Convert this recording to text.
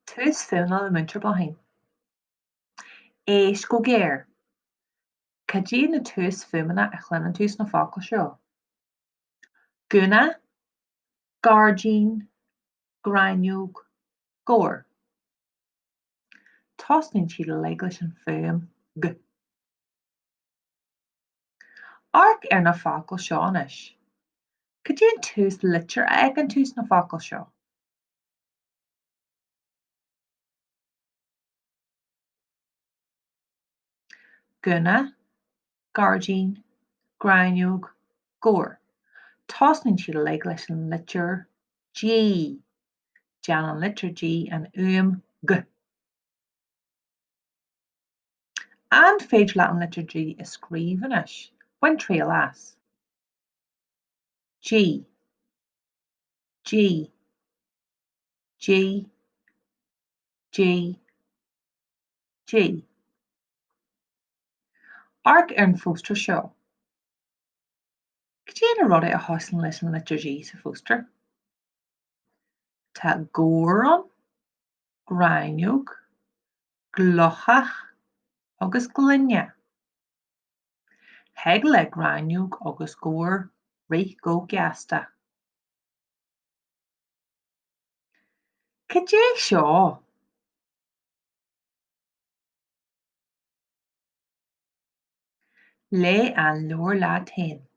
Túsfhuaim muintir bothainn. Éis go géir. Cad é na túsfhuaimeanna a chlann tús na focail seo? Gúna, gardín, grainneog, góir. Tásnaíonn siad le leis an fhuaim G. Arc ar na focail seo anois. Cad é an tús litir ag an tús na focail seo? Gúna, gardín, grainneog, góir. Tásnaíonn siad le leis an litir G. Dean an litir G an G. An féidir leat an litir G is scríobh anois. Bain trío leas. G, G, G, G, G. Arc ar an fóstar seo. Cad é na rudaí a thosaigh leis an litir G sa fóstar? Tá góir ann, grainneog, gluthach agus glunne. Theag le grainneog agus góir rith go geasta. Cad é seo? Le an leor lá tain.